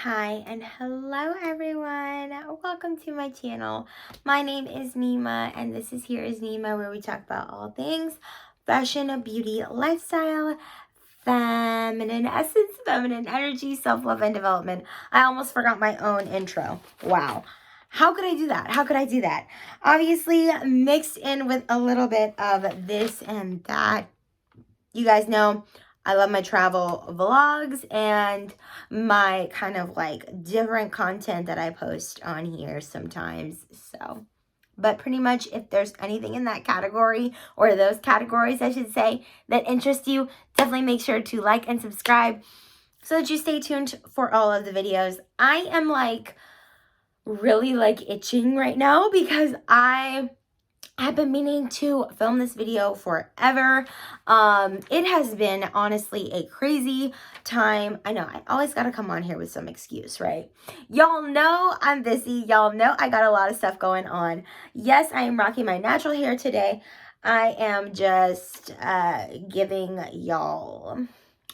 Hi and hello everyone. Welcome to my channel. My name is Neema and this is Here is Neema, where we talk about all things fashion, beauty, lifestyle, feminine essence, feminine energy, self-love, and development. I almost forgot my own intro. Wow. How could I do that? How could I do that? Obviously mixed in with a little bit of this and that. You guys know I love my travel vlogs and my kind of like different content that I post on here sometimes. But pretty much if there's anything in that category, or those categories I should say, that interest you, definitely make sure to like and subscribe so that you stay tuned for all of the videos. I am like really like itching right now because I've been meaning to film this video forever. It has been honestly a crazy time. I know I always got to come on here with some excuse, right? Y'all know I'm busy. Y'all know I got a lot of stuff going on. Yes, I am rocking my natural hair today. I am just giving y'all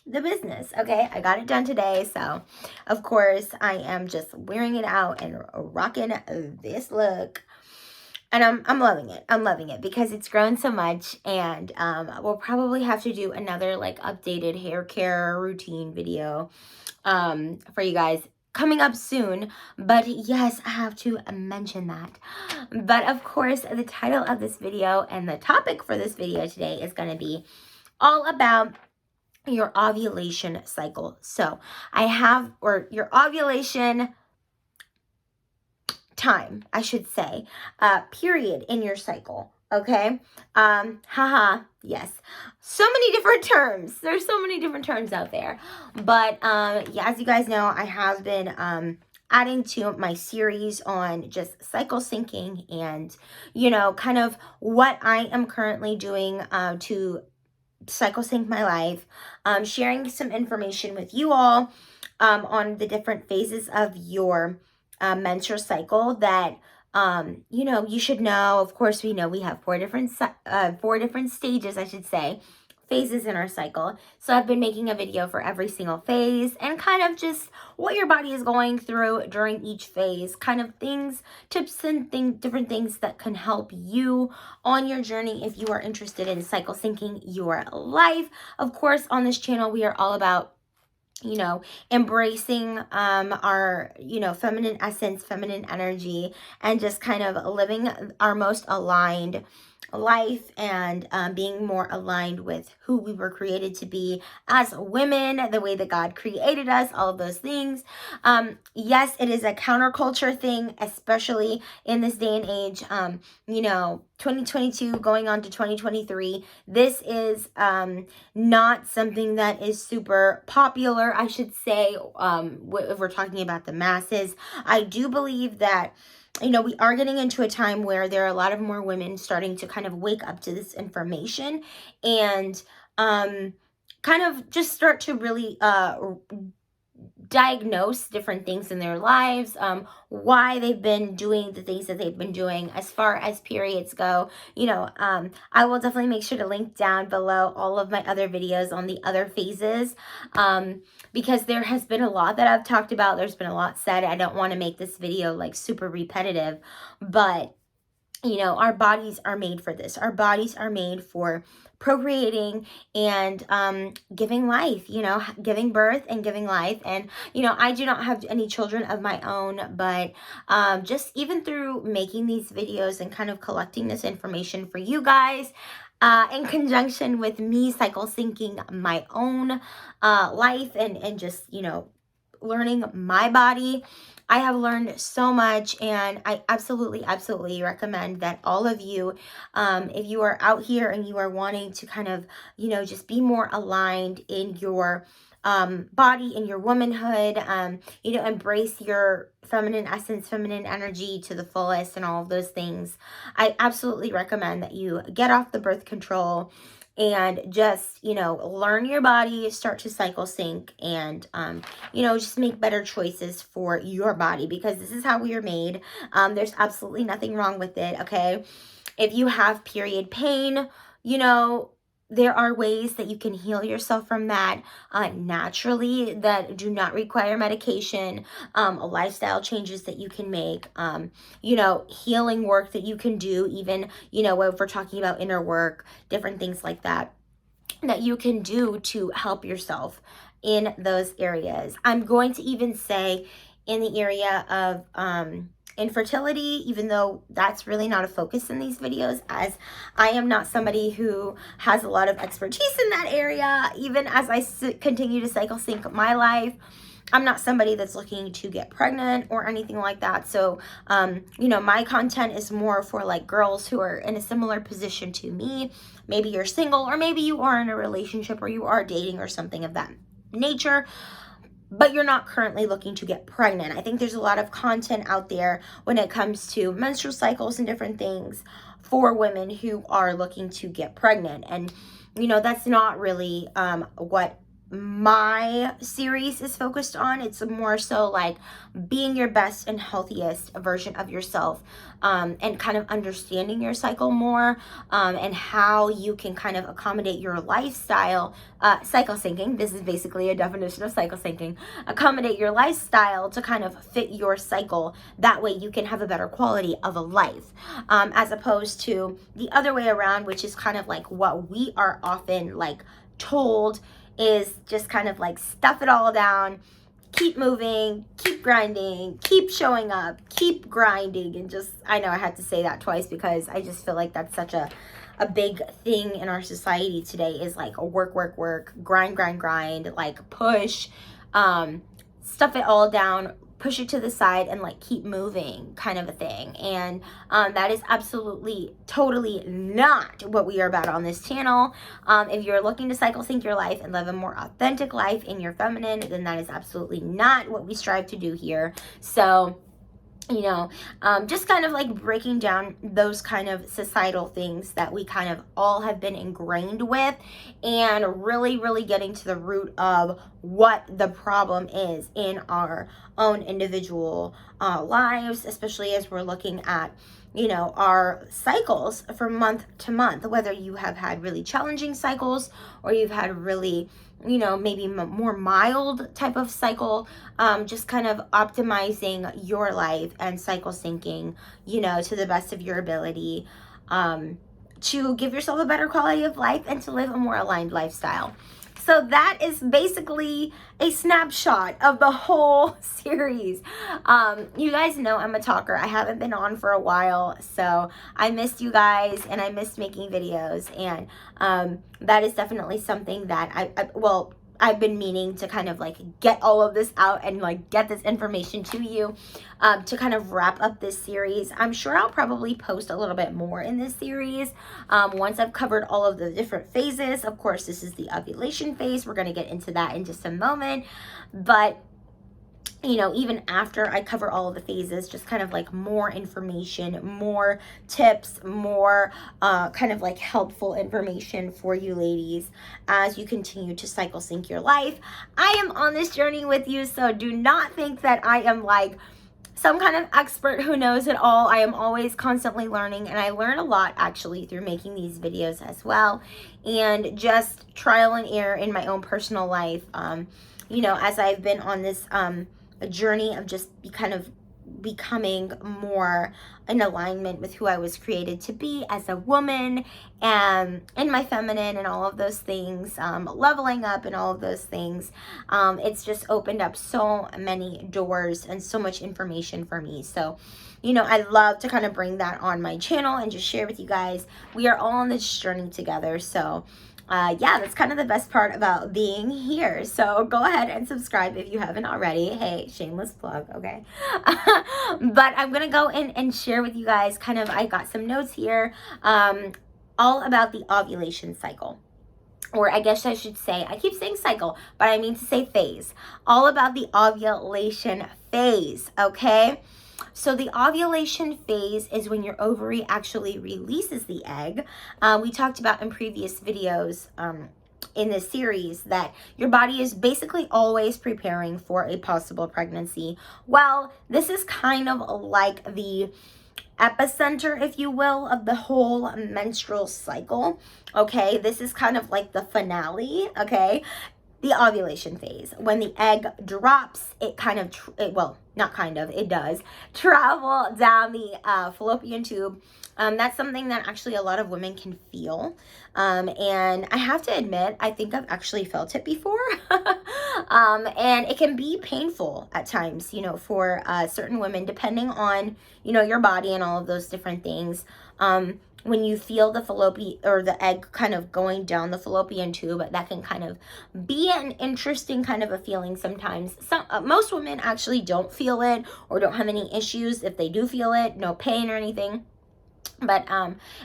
the business, okay? I got it done today, so of course I am just wearing it out and rocking this look. And I'm loving it. I'm loving it because it's grown so much, and we'll probably have to do another like updated hair care routine video for you guys coming up soon. But yes, I have to mention that. But of course, the title of this video and the topic for this video today is going to be all about your ovulation cycle. So or your ovulation time, I should say, period in your cycle. Okay. Yes. So many different terms. There's so many different terms out there. But yeah, as you guys know, I have been adding to my series on just cycle syncing and, you know, kind of what I am currently doing to cycle sync my life, sharing some information with you all on the different phases of your menstrual cycle that you know, you should know. Of course, we know we have four different stages, I should say, phases in our cycle. So I've been making a video for every single phase and kind of just what your body is going through during each phase, kind of things, tips and different things that can help you on your journey if you are interested in cycle syncing your life. Of course, on this channel, we are all about, you know, embracing our, you know, feminine essence, feminine energy, and just kind of living our most aligned life and being more aligned with who we were created to be as women, the way that God created us, all of those things. Yes, it is a counterculture thing, especially in this day and age. You know, 2022 going on to 2023, this is not something that is super popular, I should say, if we're talking about the masses. I do believe that, you know, we are getting into a time where there are a lot of more women starting to kind of wake up to this information and kind of just start to really diagnose different things in their lives, why they've been doing the things that they've been doing as far as periods go. You know, I will definitely make sure to link down below all of my other videos on the other phases, because there has been a lot that I've talked about. There's been a lot said. I don't want to make this video like super repetitive, but you know, our bodies are made for this. Our bodies are made for procreating and giving life, you know, giving birth and giving life. And, you know, I do not have any children of my own, but just even through making these videos and kind of collecting this information for you guys, in conjunction with me cycle syncing my own life and just, you know, learning my body, I have learned so much, and I absolutely recommend that all of you, if you are out here and you are wanting to kind of, you know, just be more aligned in your body, in your womanhood, you know, embrace your feminine essence, feminine energy to the fullest and all of those things, I absolutely recommend that you get off the birth control and just, you know, learn your body, start to cycle sync, and, you know, just make better choices for your body, because this is how we are made. There's absolutely nothing wrong with it, okay? If you have period pain, you know, there are ways that you can heal yourself from that naturally that do not require medication, lifestyle changes that you can make, healing work that you can do, even, if we're talking about inner work, different things like that you can do to help yourself in those areas. I'm going to even say in the area of infertility, even though that's really not a focus in these videos, as I am not somebody who has a lot of expertise in that area. Even as I continue to cycle sync my life, I'm not somebody that's looking to get pregnant or anything like that. So, my content is more for like girls who are in a similar position to me. Maybe you're single, or maybe you are in a relationship, or you are dating or something of that nature, but you're not currently looking to get pregnant. I think there's a lot of content out there when it comes to menstrual cycles and different things for women who are looking to get pregnant. And, that's not really what my series is focused on. It's more so like being your best and healthiest version of yourself, and kind of understanding your cycle more, and how you can kind of accommodate your lifestyle. Cycle syncing, this is basically a definition of cycle syncing. Accommodate your lifestyle to kind of fit your cycle. That way you can have a better quality of a life, as opposed to the other way around, which is kind of like what we are often like told is just kind of like stuff it all down, keep moving, keep grinding, keep showing up, keep grinding. And just, I know I had to say that twice because I just feel like that's such a big thing in our society today, is like work, grind, like push, stuff it all down, push it to the side, and like keep moving kind of a thing. And that is absolutely totally not what we are about on this channel. If you're looking to cycle sync your life and live a more authentic life in your feminine, then that is absolutely not what we strive to do here. So just kind of like breaking down those kind of societal things that we kind of all have been ingrained with, and really getting to the root of what the problem is in our own individual lives, especially as we're looking at our cycles from month to month, whether you have had really challenging cycles or you've had really maybe more mild type of cycle, just kind of optimizing your life and cycle syncing, to the best of your ability, to give yourself a better quality of life and to live a more aligned lifestyle. So that is basically a snapshot of the whole series. You guys know I'm a talker. I haven't been on for a while, so I missed you guys and I missed making videos. And that is definitely something that I've been meaning to kind of like get all of this out and like get this information to you, to kind of wrap up this series. I'm sure I'll probably post a little bit more in this series once I've covered all of the different phases. Of course, this is the ovulation phase. We're going to get into that in just a moment. But even after I cover all of the phases, just kind of like more information, more tips, more kind of like helpful information for you ladies as you continue to cycle sync your life. I am on this journey with you, so do not think that I am like some kind of expert who knows it all. I am always constantly learning, and I learn a lot actually through making these videos as well, and just trial and error in my own personal life, as I've been on this a journey of just kind of becoming more in alignment with who I was created to be as a woman, and in my feminine and all of those things, leveling up and all of those things. It's just opened up so many doors and so much information for me. So I love to kind of bring that on my channel and just share with you guys. We are all on this journey together. So that's kind of the best part about being here. So go ahead and subscribe if you haven't already. Hey, shameless plug, okay? But I'm going to go in and share with you guys kind of, I got some notes here, all about the ovulation cycle. Or I guess I should say, I keep saying cycle, but I mean to say phase. All about the ovulation phase, okay? So the ovulation phase is when your ovary actually releases the egg. We talked about in previous videos in this series that your body is basically always preparing for a possible pregnancy. Well, this is kind of like the epicenter, if you will, of the whole menstrual cycle. Okay, this is kind of like the finale. Okay, the ovulation phase. When the egg drops, it kind of, well, not kind of, it does travel down the fallopian tube. That's something that actually a lot of women can feel. And I have to admit, I think I've actually felt it before. And it can be painful at times, you know, for certain women, depending on, you know, your body and all of those different things. When you feel the fallopian or the egg kind of going down the fallopian tube, that can kind of be an interesting kind of a feeling sometimes. Most women actually don't feel it or don't have any issues. If they do feel it, no pain or anything. But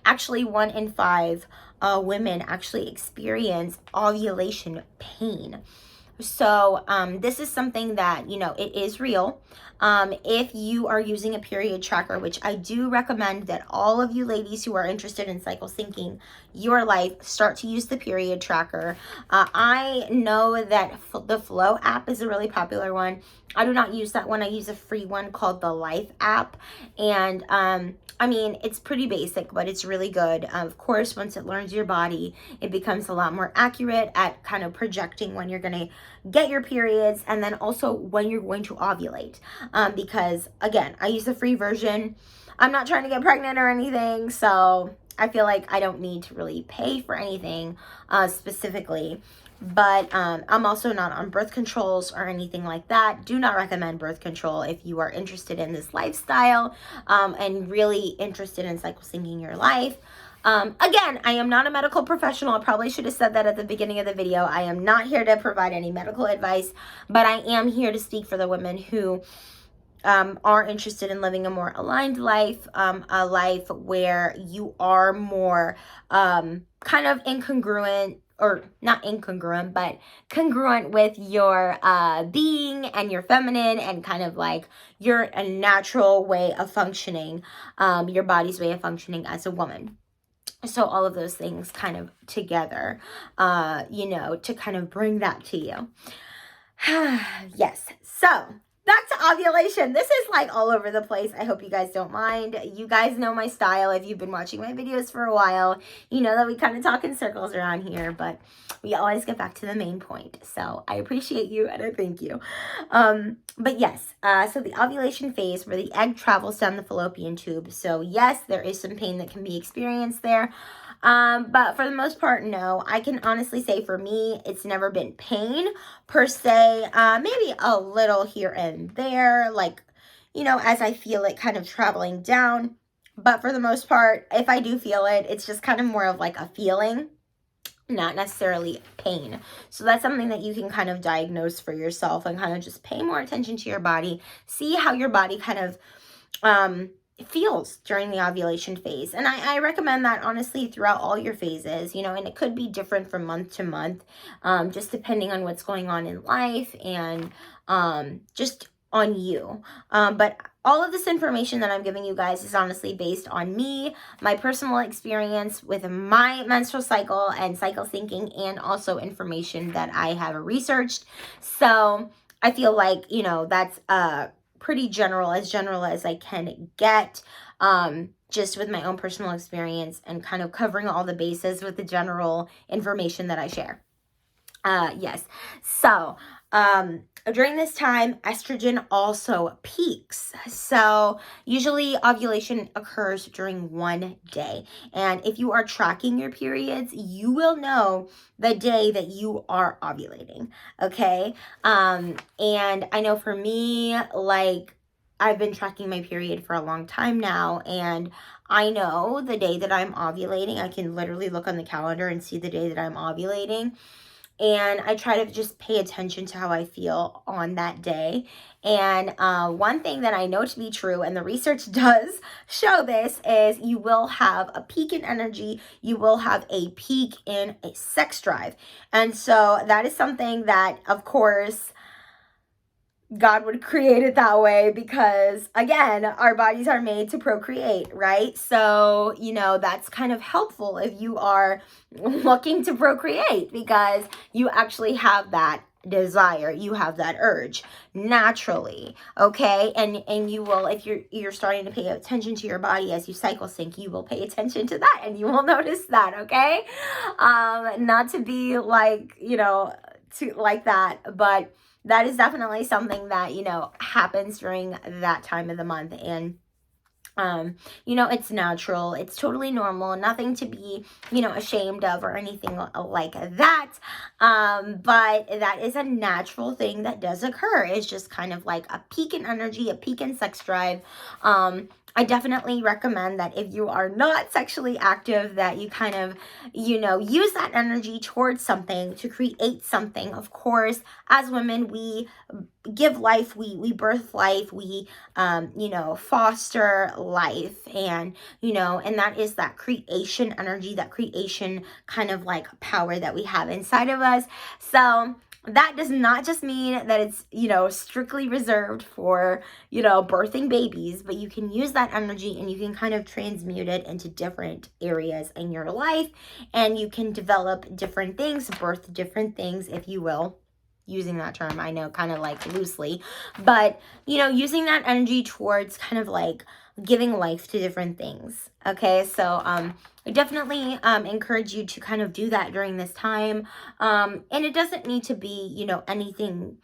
actually 1 in 5 women actually experience ovulation pain. So this is something that, you know, it is real. If you are using a period tracker, which I do recommend that all of you ladies who are interested in cycle syncing your life start to use the period tracker. I know that the Flow app is a really popular one. I do not use that one. I use a free one called the Life app. And I mean, it's pretty basic, but it's really good. Of course, once it learns your body, it becomes a lot more accurate at kind of projecting when you're going to get your periods and then also when you're going to ovulate. Because again, I use the free version. I'm not trying to get pregnant or anything, so I feel like I don't need to really pay for anything specifically. But I'm also not on birth controls or anything like that. Do not recommend birth control if you are interested in this lifestyle and really interested in cycle syncing your life. Again, I am not a medical professional. I probably should have said that at the beginning of the video. I am not here to provide any medical advice, but I am here to speak for the women who are interested in living a more aligned life, a life where you are more kind of incongruent, or not incongruent, but congruent with your being and your feminine and kind of like your natural way of functioning, your body's way of functioning as a woman. So all of those things kind of together, you know, to kind of bring that to you. Yes. So back to ovulation. This is like all over the place. I hope you guys don't mind. You guys know my style. If you've been watching my videos for a while, you know that we kind of talk in circles around here, but we always get back to the main point. So I appreciate you and I thank you. But yes, so the ovulation phase where the egg travels down the fallopian tube. So yes, there is some pain that can be experienced there. But for the most part, no. I can honestly say for me, it's never been pain per se. Maybe a little here and there, like, you know, as I feel it kind of traveling down. But for the most part, if I do feel it, it's just kind of more of like a feeling, not necessarily pain. So that's something that you can kind of diagnose for yourself and kind of just pay more attention to your body. See how your body kind of feels during the ovulation phase. And I recommend that honestly throughout all your phases, you know, and it could be different from month to month, just depending on what's going on in life and just on you. But all of this information that I'm giving you guys is honestly based on me, my personal experience with my menstrual cycle and cycle syncing, and also information that I have researched. So I feel like, you know, that's pretty general as I can get, just with my own personal experience and kind of covering all the bases with the general information that I share. Yes. So, during this time, estrogen also peaks. So usually ovulation occurs during one day. And if you are tracking your periods, you will know the day that you are ovulating. Okay. And I know for me, like, I've been tracking my period for a long time now, and I know the day that I'm ovulating. I can literally look on the calendar and see the day that I'm ovulating. And I try to just pay attention to how I feel on that day. And one thing that I know to be true, and the research does show this, is you will have a peak in energy. You will have a peak in a sex drive. And so that is something that, of course, God would create it that way because, again, our bodies are made to procreate, right? So, you know, that's kind of helpful if you are looking to procreate because you actually have that desire, you have that urge naturally, okay? And you will, if you're starting to pay attention to your body as you cycle sync, you will pay attention to that and you will notice that, okay? Not to be like, to like that, but that is definitely something that, happens during that time of the month. And it's natural, it's totally normal, nothing to be, ashamed of or anything like that. But that is a natural thing that does occur. It's just kind of like a peak in energy, a peak in sex drive. I definitely recommend that if you are not sexually active, that you kind of, use that energy towards something to create something. Of course, as women, we give life, we birth life, we foster life, and and that is that creation energy, that creation kind of like power that we have inside of us. So that does not just mean that it's strictly reserved for birthing babies, but you can use that energy and you can kind of transmute it into different areas in your life, and you can develop different things, birth different things, if you will, using that term, I know, kind of like loosely, but using that energy towards kind of like giving life to different things. Okay, so I definitely encourage you to kind of do that during this time, and it doesn't need to be anything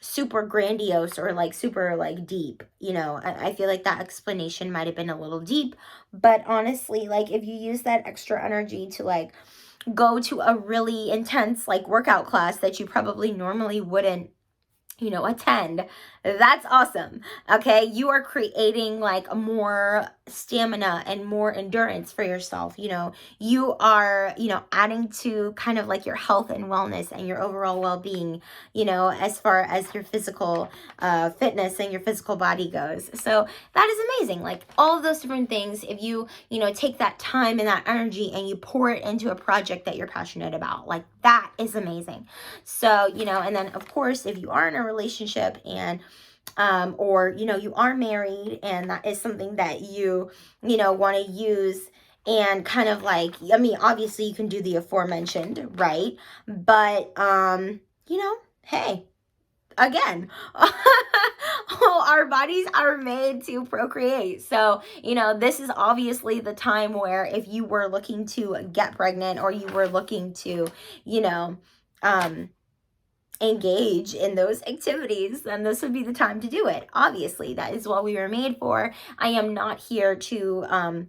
super grandiose or like super like deep. I feel like that explanation might have been a little deep, but honestly, like if you use that extra energy to like go to a really intense like workout class that you probably normally wouldn't attend, that's awesome. Okay, you are creating like more stamina and more endurance for yourself. You are adding to kind of like your health and wellness and your overall well-being, as far as your physical fitness and your physical body goes. So that is amazing. Like all of those different things, if you take that time and that energy and you pour it into a project that you're passionate about, like that is amazing. So and then of course, if you are in a relationship and or you are married and that is something that you want to use, and kind of like, I mean, obviously you can do the aforementioned, right? But hey, again, our bodies are made to procreate. So this is obviously the time where if you were looking to get pregnant, or you were looking to engage in those activities, then this would be the time to do it. Obviously, that is what we were made for. I am not here to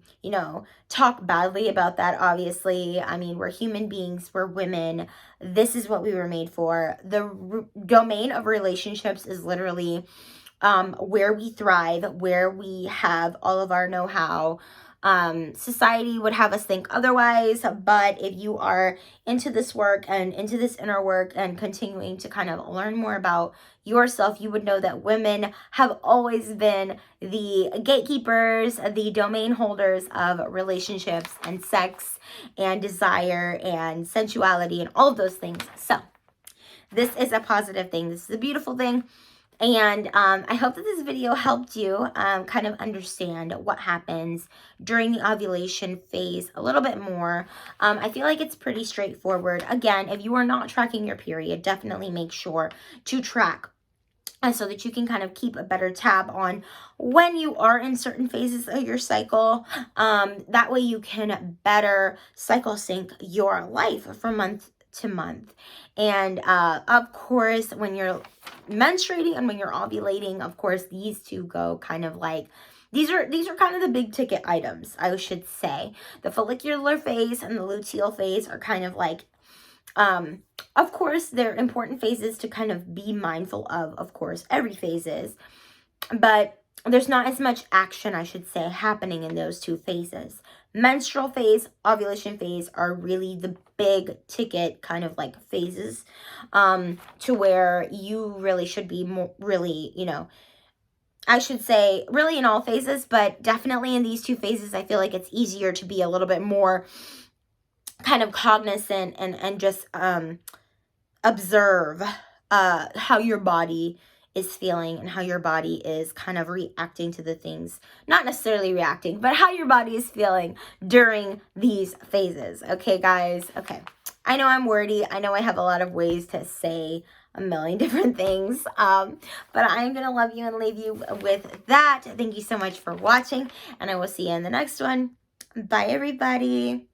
talk badly about that. Obviously, I mean, we're human beings, we're women, this is what we were made for. The domain of relationships is literally where we thrive, where we have all of our know-how. Society would have us think otherwise, but if you are into this work and into this inner work and continuing to kind of learn more about yourself, you would know that women have always been the gatekeepers, the domain holders of relationships and sex and desire and sensuality and all of those things. So this is a positive thing. This is a beautiful thing. And I hope that this video helped you kind of understand what happens during the ovulation phase a little bit more. I feel like it's pretty straightforward. Again, if you are not tracking your period, definitely make sure to track so that you can kind of keep a better tab on when you are in certain phases of your cycle. That way you can better cycle sync your life from month to month. And of course, when you're menstruating and when you're ovulating, of course, these two go kind of like, these are kind of the big ticket items, I should say. The follicular phase and the luteal phase are kind of like, of course, they're important phases to kind of be mindful of course, every phase is, but there's not as much action, I should say, happening in those two phases. Menstrual phase, ovulation phase are really the big ticket kind of like phases, to where you really should be more, really, I should say really in all phases, but definitely in these two phases, I feel like it's easier to be a little bit more kind of cognizant and just observe how your body is feeling and how your body is kind of reacting to the things, not necessarily reacting, but how your body is feeling during these phases. Okay, guys? Okay. I know I'm wordy. I know I have a lot of ways to say a million different things. But I'm going to love you and leave you with that. Thank you so much for watching, and I will see you in the next one. Bye, everybody.